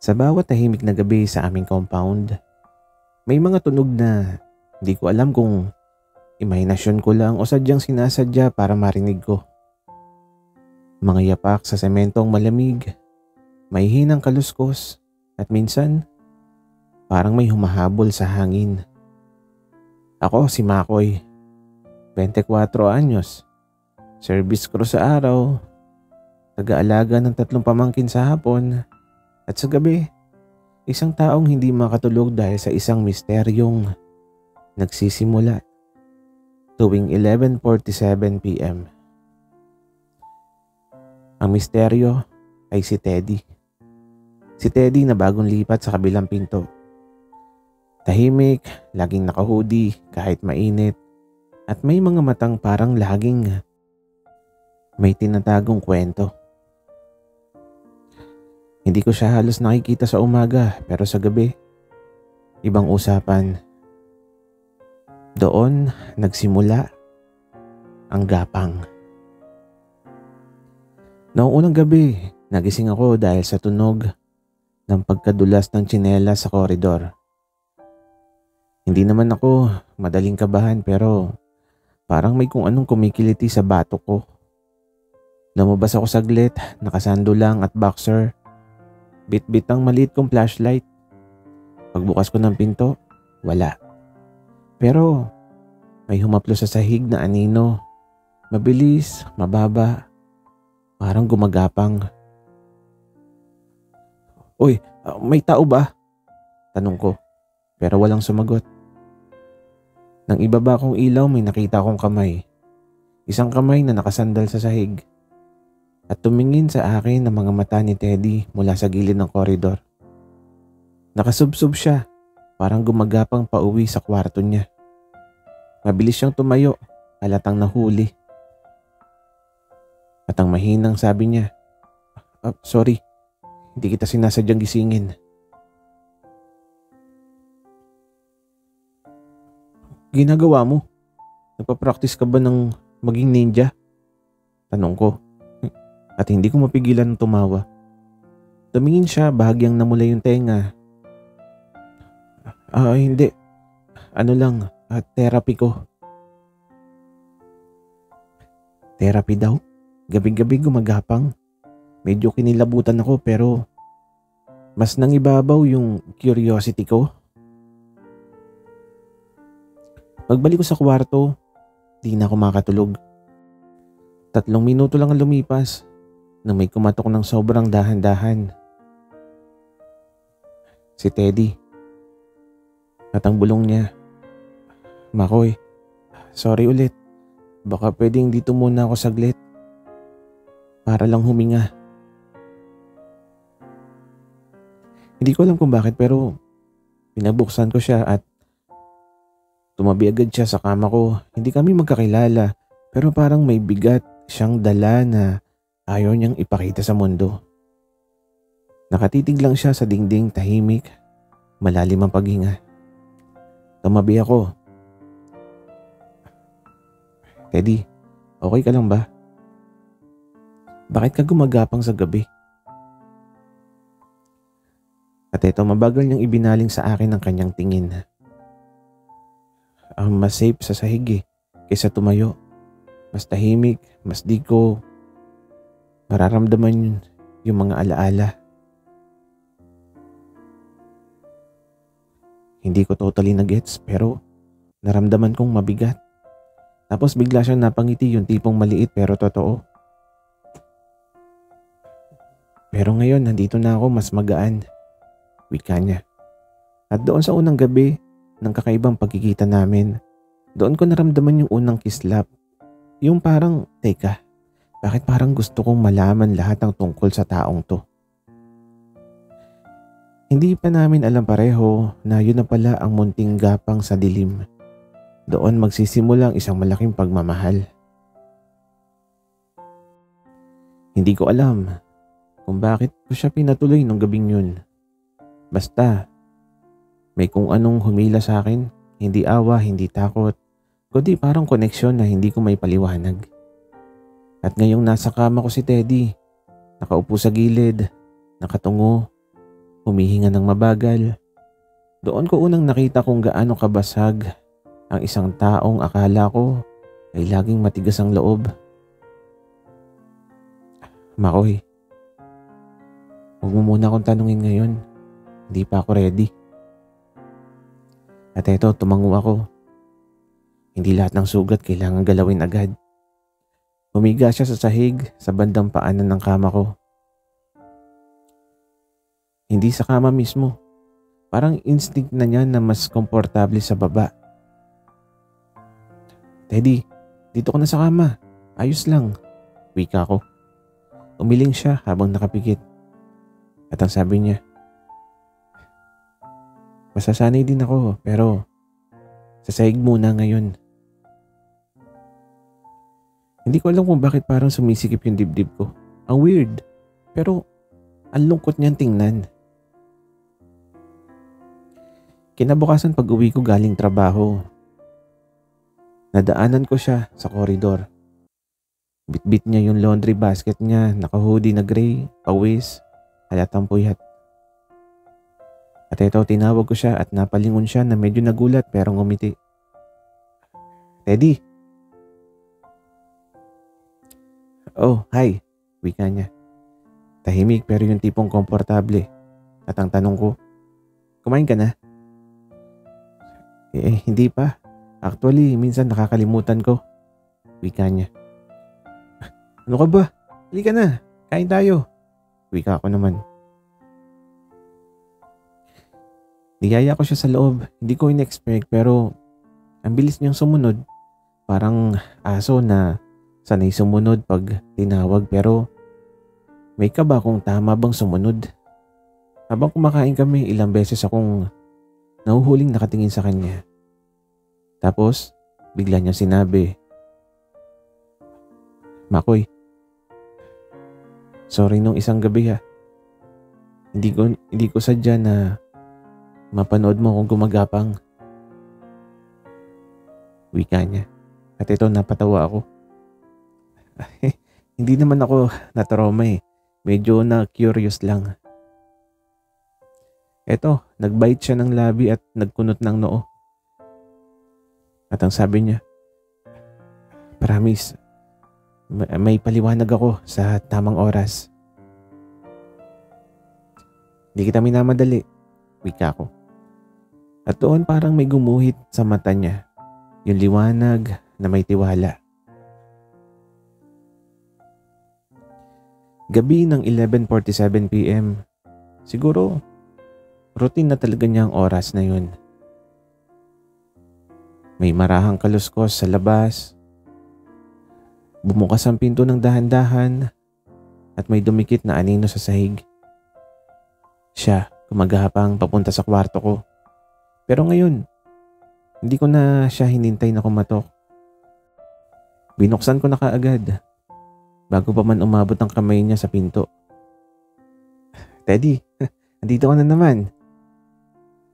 Sa bawat tahimik na gabi sa aming compound, may mga tunog na hindi ko alam kung imahinasyon ko lang o sadyang sinasadya para marinig ko. Mga yapak sa sementong malamig, may hinang kaluskos at minsan parang may humahabol sa hangin. Ako si Makoy, 24 anyos, service crew sa araw, taga-alaga ng 3 pamangkin sa hapon at sa gabi, isang taong hindi makatulog dahil sa isang misteryong nagsisimula tuwing 11:47 p.m. Ang misteryo ay si Teddy. Si Teddy na bagong lipat sa kabilang pinto. Tahimik, laging naka-hoodie kahit mainit at may mga matang parang laging may tinatagong kwento. Hindi ko siya halos nakikita sa umaga pero sa gabi, ibang usapan. Doon nagsimula ang gapang. Noong unang gabi, nagising ako dahil sa tunog ng pagkadulas ng tsinelas sa koridor. Hindi naman ako madaling kabahan pero parang may kung anong kumikiliti sa batok ko. Lumabas ako saglit, nakasando lang at boxer. Bit-bit ang maliit kong flashlight. Pagbukas ko ng pinto, wala. Pero may humaplo sa sahig na anino. Mabilis, mababa, parang gumagapang. "Uy, may tao ba?" Tanong ko, pero walang sumagot. Nang ibaba kong ilaw, may nakita kong kamay. Isang kamay na nakasandal sa sahig. At tumingin sa akin ang mga mata ni Teddy mula sa gilid ng koridor. Nakasubsob siya, parang gumagapang pauwi sa kwarto niya. Mabilis siyang tumayo, halatang nahuli. At ang mahinang sabi niya, "Sorry, hindi kita sinasadyang gisingin." "Ginagawa mo? Nagpa-practice ka ba ng maging ninja?" Tanong ko. At hindi ko mapigilan ng tumawa. Tumingin siya, bahagyang namula yung tenga. Hindi. Ano lang, therapy ko." Therapy daw? Gabi-gabi gumagapang. Medyo kinilabutan ako pero mas nangibabaw yung curiosity ko. Pagbalik ko sa kwarto, di na ako makatulog. 3 minuto lang ang lumipas nang may kumatok ng sobrang dahan-dahan. Si Teddy. At ang bulong niya, "Makoy, sorry ulit. Baka pwedeng dito muna ako saglit. Para lang huminga." Hindi ko alam kung bakit pero pinabuksan ko siya at tumabi agad siya sa kama ko. Hindi kami magkakilala pero parang may bigat siyang dala na ayaw niyang ipakita sa mundo. Nakatitig lang siya sa dingding, tahimik, malalim ang paghinga. Tumabi ako. "Teddy, okay ka lang ba? Bakit ka gumagapang sa gabi?" At ito, mabagal niyang ibinaling sa akin ang kanyang tingin. Mas safe sa sahig kaysa tumayo. Mas tahimik, mas di ko mararamdaman yung mga alaala. Hindi ko totally na-gets pero naramdaman kong mabigat. Tapos bigla siyang napangiti, yung tipong maliit pero totoo. "Pero ngayon nandito na ako, mas magaan," wika niya. At doon sa unang gabi ng kakaibang pagkikita namin, doon ko naramdaman yung unang kislap. Yung parang, teka, bakit parang gusto kong malaman lahat ng tungkol sa taong to? Hindi pa namin alam pareho na yun na pala ang munting gapang sa dilim. Doon magsisimula ang isang malaking pagmamahal. Hindi ko alam kung bakit ko siya pinatuloy nung gabing yun. Basta, may kung anong humila sa akin, hindi awa, hindi takot, kundi parang koneksyon na hindi ko may paliwanag. At ngayong nasa kama ko si Teddy, nakaupo sa gilid, nakatungo, Humihinga ng mabagal. Doon ko unang nakita kung gaano kabasag ang isang taong akala ko ay laging matigas ang loob. Makoy, huwag mo muna akong tanungin ngayon. Hindi pa ako ready. At eto, tumango ako. Hindi lahat ng sugat kailangan galawin agad. Humiga siya sa sahig sa bandang paanan ng kama ko. Hindi sa kama mismo. Parang instinct na niya na mas komportable sa baba. Teddy, dito ka na sa kama. Ayos lang. Wika ko. Umiling siya habang nakapikit. At ang sabi niya, masasanay din ako pero sasahig muna ngayon. Hindi ko alam kung bakit parang sumisikip yung dibdib ko. Ang weird. Pero ang lungkot niyang tingnan. Kinabukasan pag uwi ko galing trabaho, nadaanan ko siya sa koridor. Bitbit niya yung laundry basket niya, naka-hoodie na gray, pawis, halatang puyat. At ito, tinawag ko siya at napalingon siya na medyo nagulat pero ngumiti. Teddy! Oh, hi! Wika niya. Tahimik pero yung tipong komportable. At ang tanong ko, kumain ka na? Hindi pa. Actually, minsan nakakalimutan ko. Wika niya. Ano ka ba? Halika na. Kain tayo. Wika ko naman. Niyaya ko siya sa loob. Hindi ko in-expect pero ang bilis niyang sumunod. Parang aso na sanay sumunod pag tinawag pero may kaba kung tama bang sumunod. Habang kumakain kami, ilang beses akong nahuhuling nakatingin sa kanya. Tapos, bigla niya sinabi, Makoy, sorry nung isang gabi ha. Hindi ko sadya na mapanood mo kung gumagapang. Wika niya. At ito, napatawa ako. Hindi naman ako natrauma eh. Medyo na curious lang. Eto, nagbite siya ng labi at nagkunot ng noo. At ang sabi niya, promise, may paliwanag ako sa tamang oras. Hindi kita minamadali, wika ko. At doon parang may gumuhit sa mata niya, yung liwanag na may tiwala. Gabi ng 11:47 PM, siguro routine na talaga niya ang oras na yun. May marahang kaluskos sa labas. Bumukas ang pinto ng dahan-dahan at may dumikit na anino sa sahig. Siya, gumagapang papunta sa kwarto ko. Pero ngayon, hindi ko na siya hinintay na kumatok. Binuksan ko na kaagad bago pa man umabot ang kamay niya sa pinto. Teddy, andito ka na naman.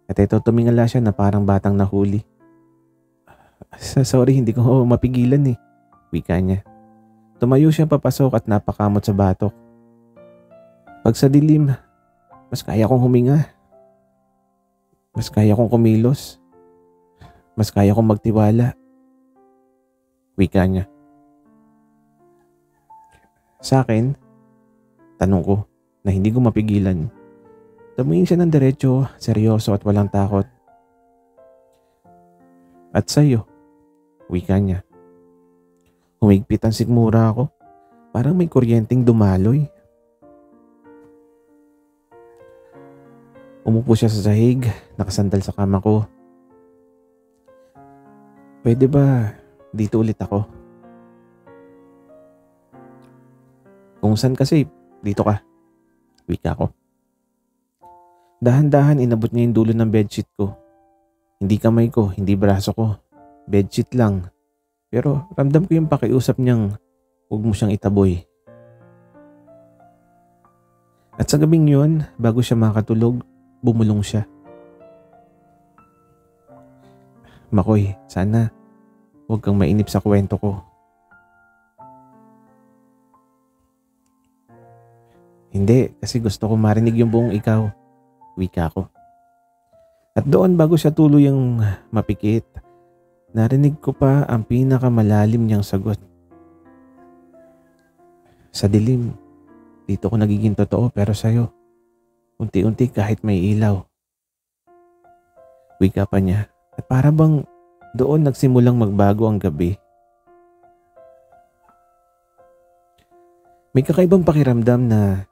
At ito, tumingala siya na parang batang nahuli. Sorry, hindi ko mapigilan eh, wika niya. Tumayo siya papasok at napakamot sa batok. Pag sa dilim, mas kaya kong huminga. Mas kaya kong kumilos. Mas kaya kong magtiwala. Wika niya. Sa akin, tanong ko na hindi ko mapigilan. Tumingin siya ng diretso, seryoso at walang takot. At sa'yo, wika niya. Humigpit ang sikmura ako. Parang may kuryenteng dumaloy. Umupo siya sa sahig, nakasandal sa kama ko. Pwede ba dito ulit ako? Kung saan kasi, dito ka. Wika ko. Dahan-dahan inabot niya yung dulo ng bedsheet ko. Hindi kamay ko, hindi braso ko. Bedsheet lang. Pero ramdam ko yung pakiusap niyang huwag mo siyang itaboy. At sa gabing yun, bago siya makatulog, bumulong siya. Makoy, sana huwag kang mainip sa kwento ko. Hindi, kasi gusto ko marinig yung buong ikaw. wika ko. At doon bago siya tuluyang mapikit, narinig ko pa ang pinakamalalim niyang sagot. Sa dilim, dito ko nagiging totoo pero sa'yo, unti-unti kahit may ilaw. Wika pa niya at para bang doon nagsimulang magbago ang gabi. May kakaibang pakiramdam na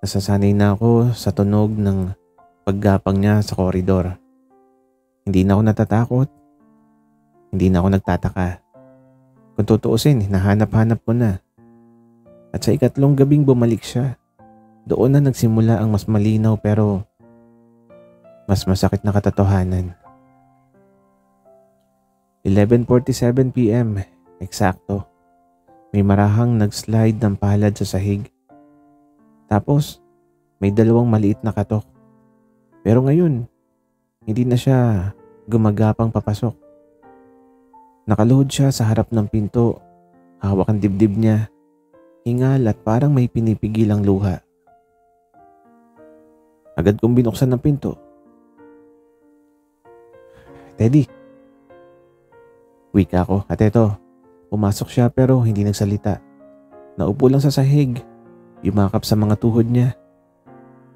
nasasanay na ako sa tunog ng paggapang niya sa koridor. Hindi na ako natatakot. Hindi na ako nagtataka. Kung tutuusin, nahanap-hanap ko na. At sa ikatlong gabing bumalik siya. Doon na nagsimula ang mas malinaw pero mas masakit na katotohanan. 11:47 p.m. Eksakto. May marahang nag-slide ng palad sa sahig. Tapos, may dalawang maliit na katok. Pero ngayon, hindi na siya gumagapang papasok. Nakaluhod siya sa harap ng pinto. Hawak ang dibdib niya. Hingal at parang may pinipigil ang luha. Agad kong binuksan ng pinto. Teddy. Wika ko at eto, pumasok siya pero hindi nagsalita. Naupo lang sa sahig, yumakap sa mga tuhod niya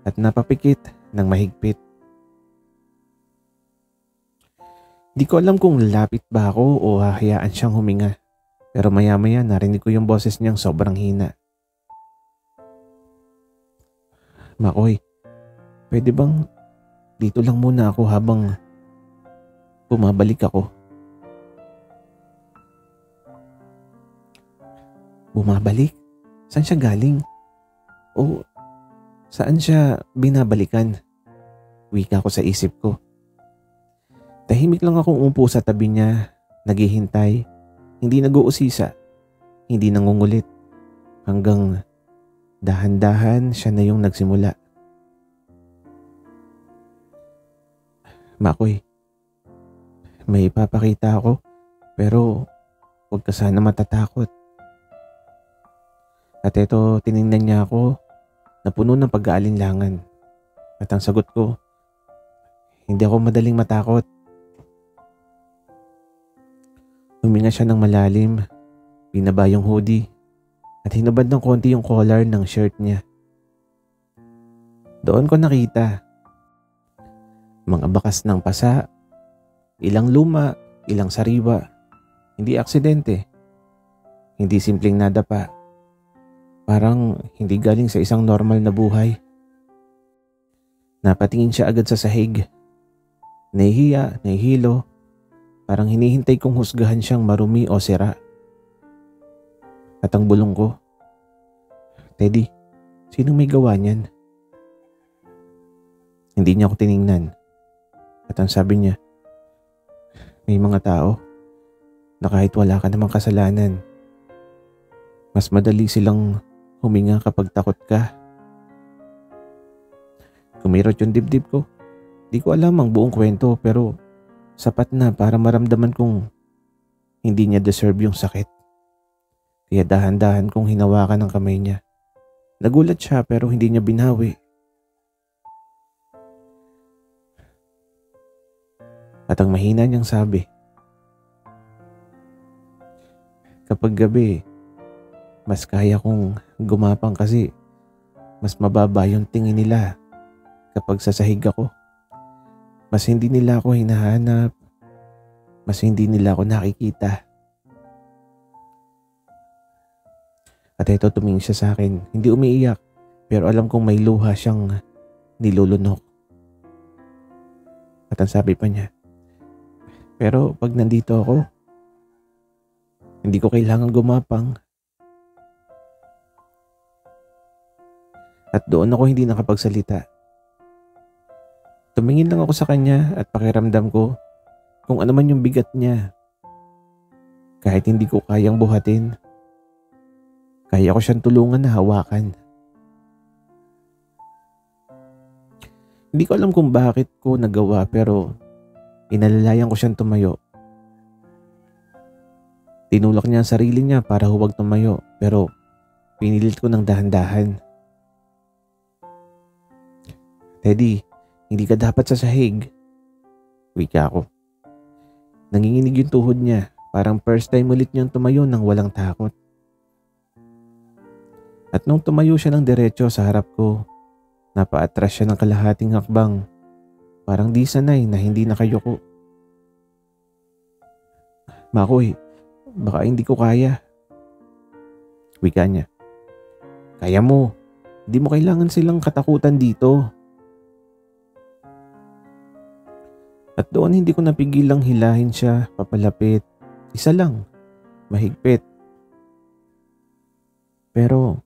at napapikit ng mahigpit. Di ko alam kung lapit ba ako o hahayaan siyang huminga. Pero maya-maya narinig ko yung boses niyang sobrang hina. Makoy, pwede bang dito lang muna ako habang bumabalik ako? Bumabalik? Saan siya galing? O saan siya binabalikan? Wika ko sa isip ko. Tahimik lang akong umupo sa tabi niya, naghihintay, hindi nag-uusisa, hindi nangungulit, hanggang dahan-dahan siya na yung nagsimula. Makoy, may ipapakita ako pero huwag ka sana matatakot. At eto, tiningnan niya ako na puno ng pag-aalinlangan. At ang sagot ko, hindi ako madaling matakot. Huminga siya ng malalim, binaba yung hoodie, at hinubad ng konti yung collar ng shirt niya. Doon ko nakita mga bakas ng pasa, ilang luma, ilang sariwa, hindi aksidente, hindi simpleng nadapa, parang hindi galing sa isang normal na buhay. Napatingin siya agad sa sahig, nahihiya, nahihilo, parang hinihintay kong husgahan siyang marumi o sira. At ang bulong ko, Teddy, sinong may gawa niyan? Hindi niya ako tiningnan. At ang sabi niya, may mga tao na kahit wala ka namang kasalanan, mas madali silang huminga kapag takot ka. Kumirot yung dibdib ko. Di ko alam ang buong kwento pero sapat na para maramdaman kong hindi niya deserve yung sakit. Kaya dahan-dahan kong hinawakan ang kamay niya. Nagulat siya pero hindi niya binawi. At ang mahina niyang sabi, kapag gabi, mas kaya kong gumapang kasi mas mababa yung tingin nila kapag sasahig ako. Mas hindi nila ako hinahanap, mas hindi nila ako nakikita. At ito tumingin siya sa akin, hindi umiiyak pero alam kong may luha siyang nilulunok. At ang sabi pa niya, pero pag nandito ako, hindi ko kailangan gumapang. At doon ako hindi nakapagsalita. Tumingin lang ako sa kanya at pakiramdam ko kung ano man yung bigat niya. Kahit hindi ko kayang buhatin, kaya ko siyang tulungan na hawakan. Hindi ko alam kung bakit ko nagawa pero inalalayan ko siyang tumayo. Tinulak niya ang sarili niya para huwag tumayo pero pinilit ko ng dahan-dahan. Teddy, Hindi ka dapat sa sahig. Wika ko. Nanginginig yung tuhod niya. Parang first time ulit niyang tumayo nang walang takot. At nung tumayo siya ng diretso sa harap ko, napaatras siya ng kalahating hakbang. Parang di sanay na hindi nakayuko. Makoy, baka hindi ko kaya. Wika niya. Kaya mo. Di mo kailangan silang katakutan dito. At doon hindi ko napigilang hilahin siya papalapit. Isa lang. Mahigpit. Pero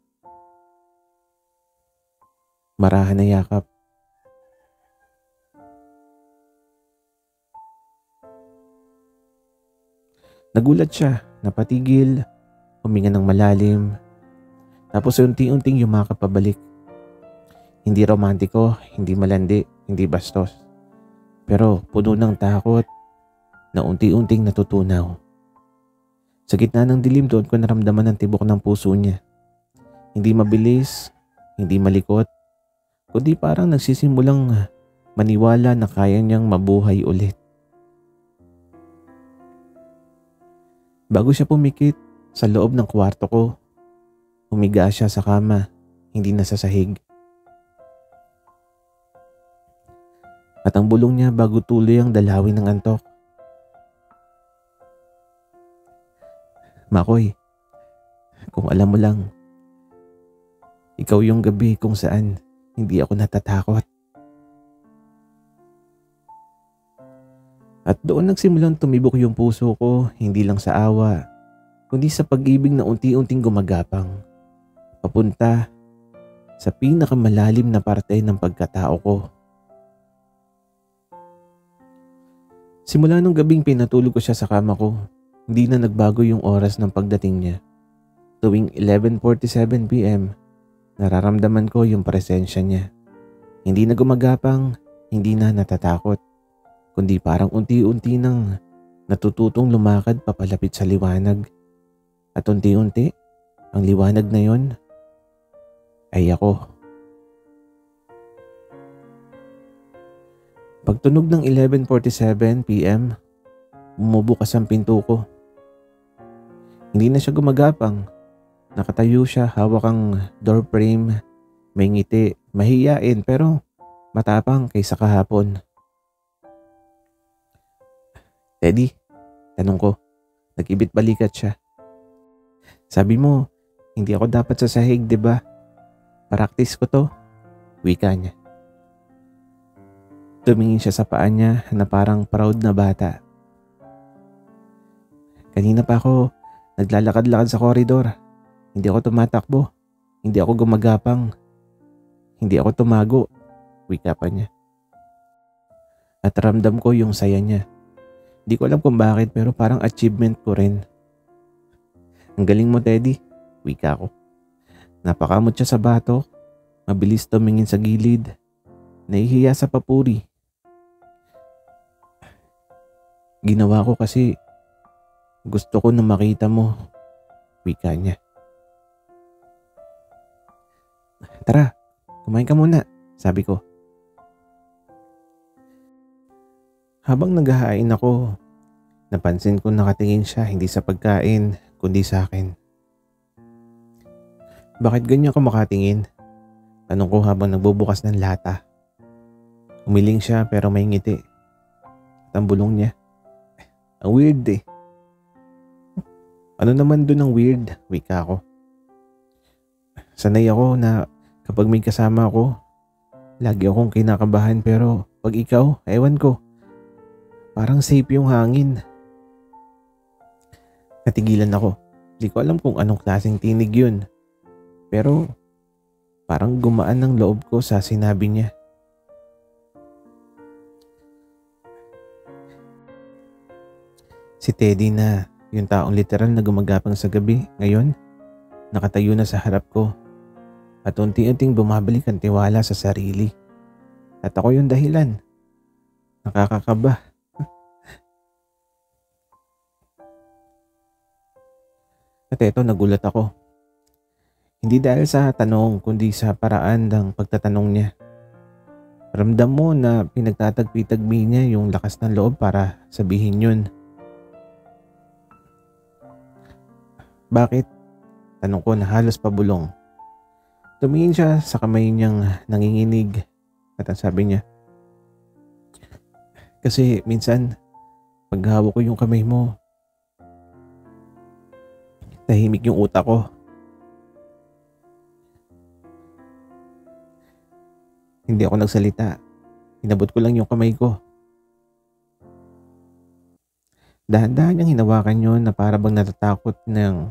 marahan na yakap. Nagulat siya, napatigil, huminga ng malalim, tapos unti-unting yumakap pabalik. Hindi romantiko, hindi malandi, hindi bastos. Pero puno ng takot na unti-unting natutunaw. Sa gitna ng dilim doon ko naramdaman ang tibok ng puso niya. Hindi mabilis, hindi malikot, kundi parang nagsisimulang maniwala na kaya niyang mabuhay ulit. Bago siya pumikit sa loob ng kwarto ko, humiga siya sa kama, hindi na sa sahig. At ang bulong niya bago tuloy ang dalawin ng antok. Makoy, kung alam mo lang, ikaw yung gabi kung saan hindi ako natatakot. At doon nagsimulang tumibok yung puso ko, hindi lang sa awa, kundi sa pag-ibig na unti-unting gumagapang. Papunta sa pinakamalalim na parte ng pagkatao ko. Simula nung gabing pinatulog ko siya sa kama ko, hindi na nagbago yung oras ng pagdating niya. Tuwing 11:47 p.m., nararamdaman ko yung presensya niya. Hindi na gumagapang, hindi na natatakot, kundi parang unti-unti nang natututong lumakad papalapit sa liwanag. At unti-unti, ang liwanag na yon ay ako. Pagtunog ng 11:47 p.m., bumubukas ang pinto ko. Hindi na siya gumagapang. Nakatayo siya, hawak ang door frame, may ngiti, mahiyain pero matapang kaysa kahapon. Teddy, tanong ko, nag-ibit balikat siya. Sabi mo, hindi ako dapat sa sahig, di ba? Practice ko to, wika niya. Tumingin siya sa paa niya na parang proud na bata. Kanina pa ako naglalakad-lakad sa koridor. Hindi ako tumatakbo. Hindi ako gumagapang. Hindi ako tumago, wika pa niya. At ramdam ko yung saya niya. Di ko alam kung bakit pero parang achievement ko rin. Ang galing mo, Teddy, wika ko. Napakamot siya sa batok, mabilis tumingin sa gilid, nahihiya sa papuri. Ginawa ko kasi gusto ko na makita mo, wika niya. Tara, kumain ka muna, sabi ko. Habang naghahain ako, napansin ko nakatingin siya hindi sa pagkain kundi sa akin. Bakit ganyan ka makatingin? Tanong ko habang nagbubukas ng lata. Umiling siya pero may ngiti. At ang bulong niya, ang weird eh. Ano naman doon ang weird? Wika ko. Sanay ako na kapag may kasama ako, lagi akong kinakabahan pero pag ikaw, ewan ko. Parang safe yung hangin. Natigilan ako. Di ko alam kung anong klaseng tinig yun. Pero parang gumaan ng loob ko sa sinabi niya. Si Teddy na, yung taong literal na gumagapang sa gabi, ngayon, nakatayo na sa harap ko. At unti-unting bumabalik ang tiwala sa sarili. At ako yung dahilan. Nakakakaba. At eto, nagulat ako. Hindi dahil sa tanong kundi sa paraan ng pagtatanong niya. Ramdam mo na pinagtatagpi-tagpi niya yung lakas ng loob para sabihin yun. Bakit? Tanong ko na halos pabulong. Tumingin siya sa kamay niyang nanginginig at ang sabi niya, kasi minsan pag hawak ko yung kamay mo, tahimik yung utak ko. Hindi ako nagsalita. Inabot ko lang yung kamay ko. Dahan-dahan niyang hinawakan yun na para bang natatakot ng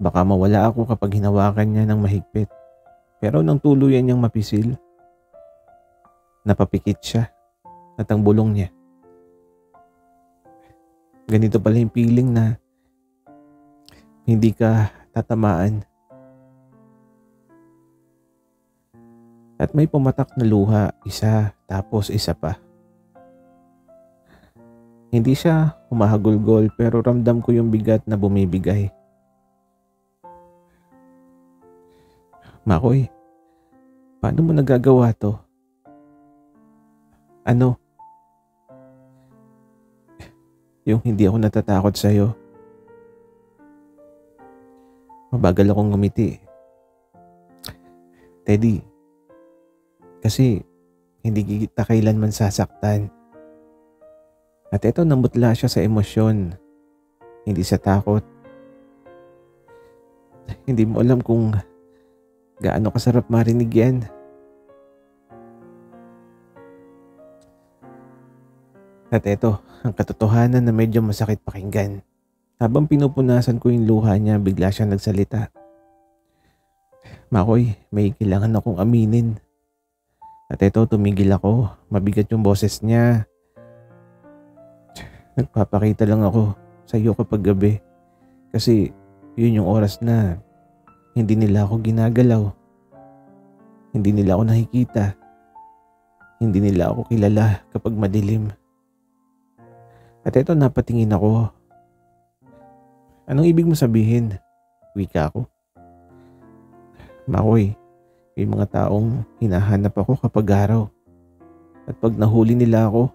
baka mawala ako kapag hinawakan niya ng mahigpit. Pero nang tuluyan niyang mapisil, napapikit siya at ang bulong niya. Ganito pala yung feeling na hindi ka tatamaan. At may pumatak na luha, isa tapos isa pa. Hindi siya humahagulgol pero ramdam ko yung bigat na bumibigay. Makoy, paano mo nagagawa to? Ano? Yung hindi ako natatakot sa'yo. Mabagal akong ngumiti. Teddy, kasi hindi kita kailanman sasaktan. At eto namutla siya sa emosyon, hindi sa takot. Hindi mo alam kung gaano kasarap marinig yan. At eto, ang katotohanan na medyo masakit pakinggan. Habang pinupunasan ko yung luha niya, bigla siya nagsalita. Makoy, may kailangan akong aminin. At eto, tumigil ako. Mabigat yung boses niya. Nagpapakita lang ako sa iyo kapag gabi. Kasi yun yung oras na hindi nila ako ginagalaw. Hindi nila ako nakikita. Hindi nila ako kilala kapag madilim. At eto, napatingin ako. Anong ibig mo sabihin? Wika ako. Makoy, may mga taong hinahanap ako kapag araw. At pag nahuli nila ako,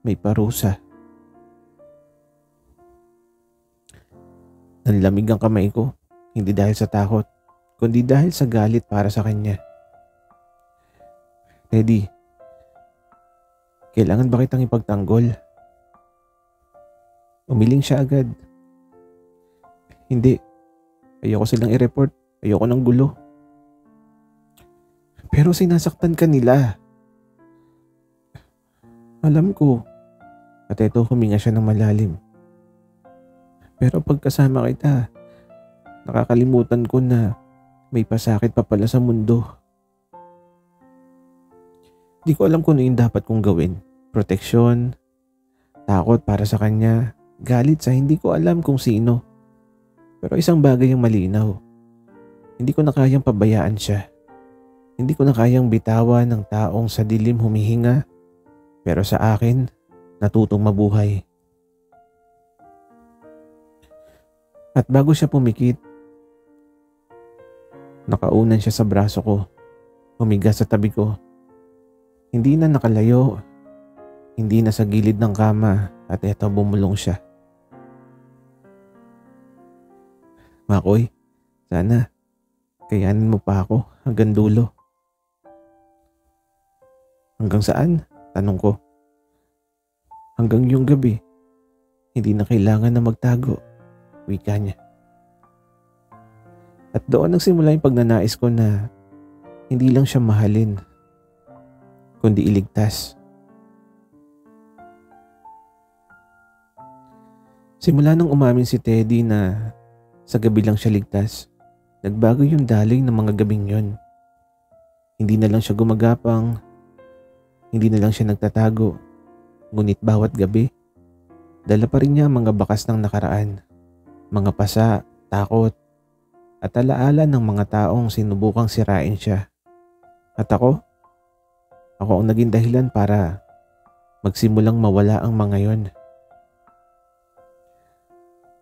may parusa. Nanlamig ang kamay ko, hindi dahil sa takot, kundi dahil sa galit para sa kanya. Teddy, kailangan ba kitang ipagtanggol? Umiling siya agad. Hindi, ayoko silang i-report, ayoko ng gulo. Pero sinasaktan ka nila. Alam ko. At eto, huminga siya ng malalim. Pero pagkasama kita, nakakalimutan ko na may pasakit pa pala sa mundo. Di ko alam kung ano yung dapat kong gawin. Proteksyon, takot para sa kanya, galit sa hindi ko alam kung sino. Pero isang bagay ang malinaw. Hindi ko na kayang pabayaan siya. Hindi ko na kayang bitawan ng taong sa dilim humihinga, pero sa akin, natutong mabuhay. At bago siya pumikit, nakaunan siya sa braso ko, humiga sa tabi ko. Hindi na nakalayo, hindi na sa gilid ng kama, at eto bumulong siya. Makoy, sana kayanin mo pa ako hanggang dulo. Hanggang saan? Tanong ko. Hanggang yung gabi. Hindi na kailangan na magtago. Wika niya. At doon nagsimula yung pagnanais ko na hindi lang siya mahalin, kundi iligtas. Simula nang umamin si Teddy na sa gabi lang siya ligtas, nagbago yung daling ng mga gabing yon. Hindi na lang siya gumagapang, hindi na lang siya nagtatago, ngunit bawat gabi, dala pa rin niya ang mga bakas ng nakaraan, mga pasa, takot, at alaala ng mga taong sinubukang sirain siya. At ako ang naging dahilan para magsimulang mawala ang mga yon.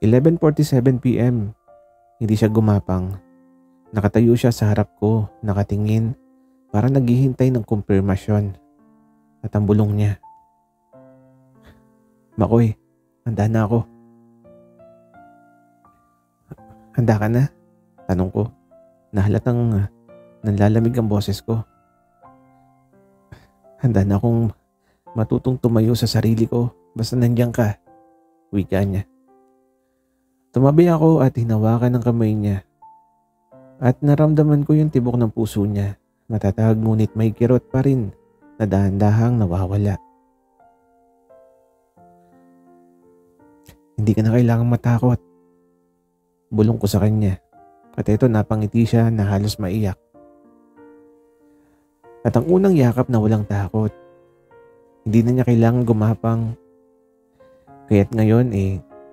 11:47 p.m. Hindi siya gumapang. Nakatayo siya sa harap ko, nakatingin, para naghihintay ng kumpirmasyon. at ang bulong niya. Makoy, handa na ako. Handa ka na? Tanong ko. Nahalatang nanlalamig ang boses ko. Handa na akong matutong tumayo sa sarili ko basta nandiyan ka. Wika niya. Tumabi ako at hinawakan ng kamay niya. At naramdaman ko yung tibok ng puso niya. Matatag ngunit may kirot pa rin na dahan-dahang nawawala. Hindi ka na kailangang matakot. Bulong ko sa kanya. At ito napangiti siya na halos maiyak. At ang unang yakap na walang takot. Hindi na niya kailangang gumapang. Kaya't ngayon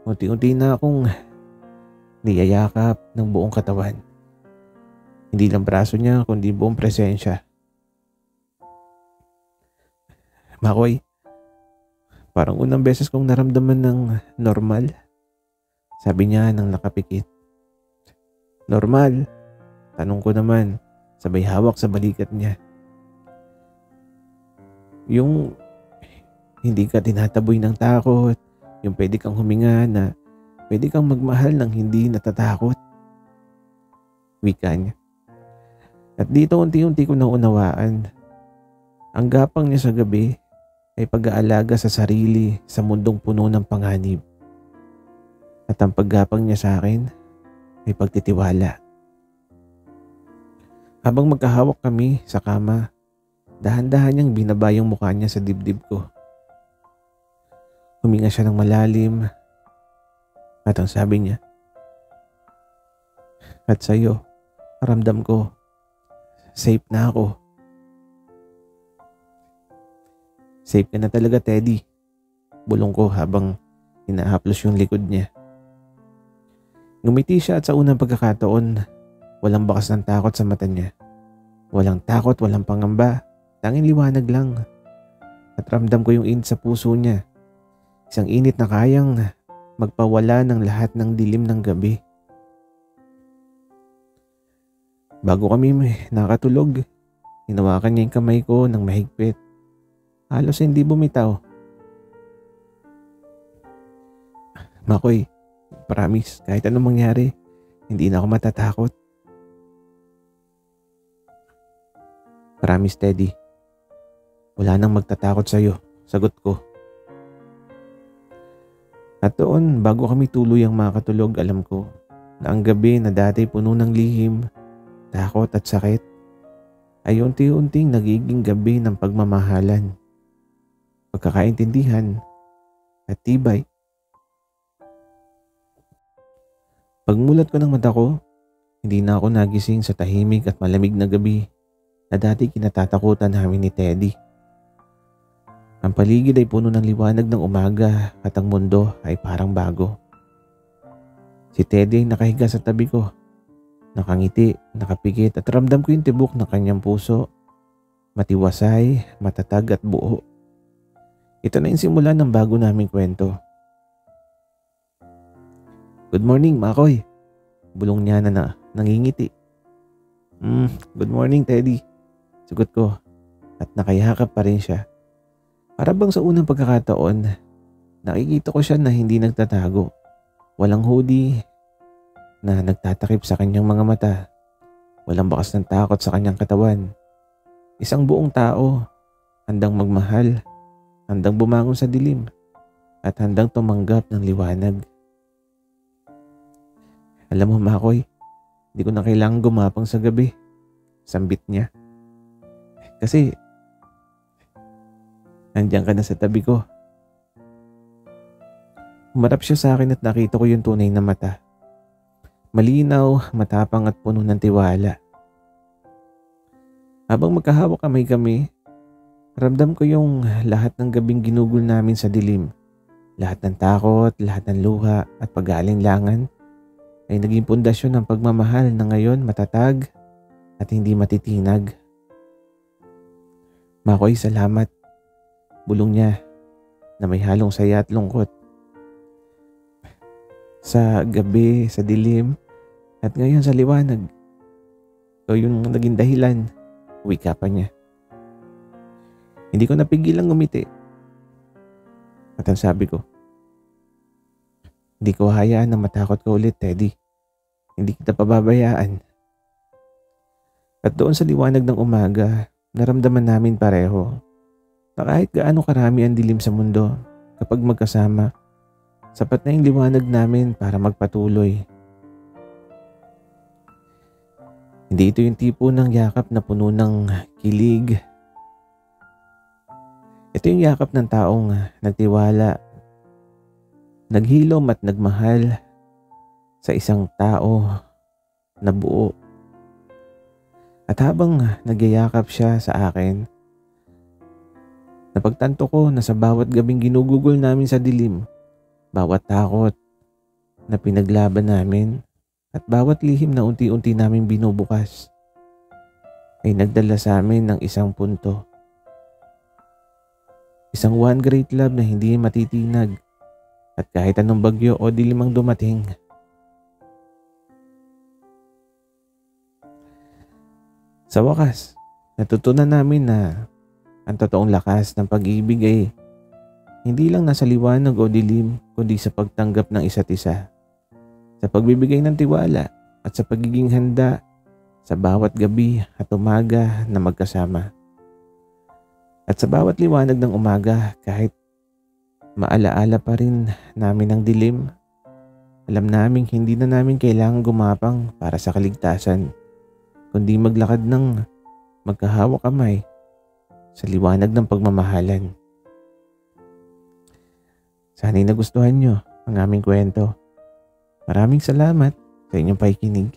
unti-unti na akong niyayakap ng buong katawan. Hindi lang braso niya kundi buong presensya. Makoy, parang unang beses kong naramdaman ng normal. Sabi niya nang nakapikit. Normal? Tanong ko naman, sabay hawak sa balikat niya. Yung hindi ka tinataboy ng takot, yung pwede kang huminga na pwede kang magmahal ng hindi natatakot. Wika niya. At dito unti-unti ko naunawaan. Ang gapang niya sa gabi ay pag-aalaga sa sarili sa mundong puno ng panganib. At ang paggapang niya sa akin ay pagtitiwala. Habang magkahawak kami sa kama, dahan-dahan niyang binaba yung mukha niya sa dibdib ko. Huminga siya ng malalim at ang sabi niya, at sa'yo, ramdam ko, safe na ako. Safe ka na talaga, Teddy. Bulong ko habang hinahaplos yung likod niya. Ngumiti siya at sa unang pagkakataon, walang bakas ng takot sa mata niya. Walang takot, walang pangamba, tanging liwanag lang. At ramdam ko yung init sa puso niya. Isang init na kayang magpawala ng lahat ng dilim ng gabi. Bago kami nakatulog, hinawakan niya yung kamay ko ng mahigpit. Halos hindi bumitaw. Makoy, promise, kahit anong mangyari, hindi na ako matatakot. Promise, Teddy. Wala nang magtatakot sa'yo, sagot ko. At doon, bago kami tuluyang makatulog, alam ko na ang gabi na dati puno ng lihim, takot at sakit, ay unti-unting nagiging gabi ng pagmamahalan, pagkakaintindihan at tibay. Pagmulat ko ng mata ko, hindi na ako nagising sa tahimik at malamig na gabi na dati kinatatakutan namin ni Teddy. Ang paligid ay puno ng liwanag ng umaga at ang mundo ay parang bago. Si Teddy ay nakahiga sa tabi ko, nakangiti, nakapikit at ramdam ko yung tibok ng kanyang puso. Matiwasay, matatag at buo. Ito na yung simula ng bago naming kwento. Good morning, Makoy. Bulong niya na nangingiti. Good morning, Teddy. Sagot ko at nakayakap pa rin siya. Para bang sa unang pagkakataon, nakikita ko siya na hindi nagtatago. Walang hoodie na nagtatakip sa kanyang mga mata. Walang bakas ng takot sa kanyang katawan. Isang buong tao, handang magmahal, handang bumangon sa dilim, at handang tumanggap ng liwanag. Alam mo, Makoy, hindi ko na kailangang gumapang sa gabi. Sambit niya. Kasi, nandiyan ka na sa tabi ko. Umarap siya sa akin at nakita ko yung tunay na mata. Malinaw, matapang at puno ng tiwala. Habang magkahawak kami, ramdam ko yung lahat ng gabing ginugol namin sa dilim. Lahat ng takot, lahat ng luha at pag-aalinlangan ay naging pundasyon ng pagmamahal na ngayon matatag at hindi matitinag. Makoy, salamat. Bulong niya na may halong saya at lungkot. Sa gabi, sa dilim, at ngayon sa liwanag. Ito yung naging dahilan. Wika pa niya. Hindi ko napigilang ngumiti. At ang sabi ko, hindi ko hayaan na matakot ka ulit, Teddy. Hindi kita pababayaan. At doon sa liwanag ng umaga, naramdaman namin pareho na kahit gaano karami ang dilim sa mundo, kapag magkasama, sapat na yung liwanag namin para magpatuloy. Hindi ito yung tipo ng yakap na puno ng kilig. Ito yung yakap ng taong nagtiwala, naghilom at nagmahal sa isang tao na buo. At habang nagyayakap siya sa akin, napagtanto ko na sa bawat gabing ginugugol namin sa dilim, bawat takot na pinaglaban namin at bawat lihim na unti-unti namin binubukas ay nagdala sa amin ng isang punto. Isang one great love na hindi matitinag at kahit anong bagyo o dilim ang dumating. Sa wakas, natutunan namin na ang totoong lakas ng pag-ibig ay hindi lang nasa liwanag o dilim, kundi sa pagtanggap ng isa't isa, sa pagbibigay ng tiwala at sa pagiging handa sa bawat gabi at umaga na magkasama. At sa bawat liwanag ng umaga, kahit maalaala pa rin namin ang dilim, alam naming hindi na namin kailangang gumapang para sa kaligtasan, kundi maglakad ng magkahawak kamay sa liwanag ng pagmamahalan. Sana'y nagustuhan nyo ang aming kwento. Maraming salamat sa inyong pakikinig.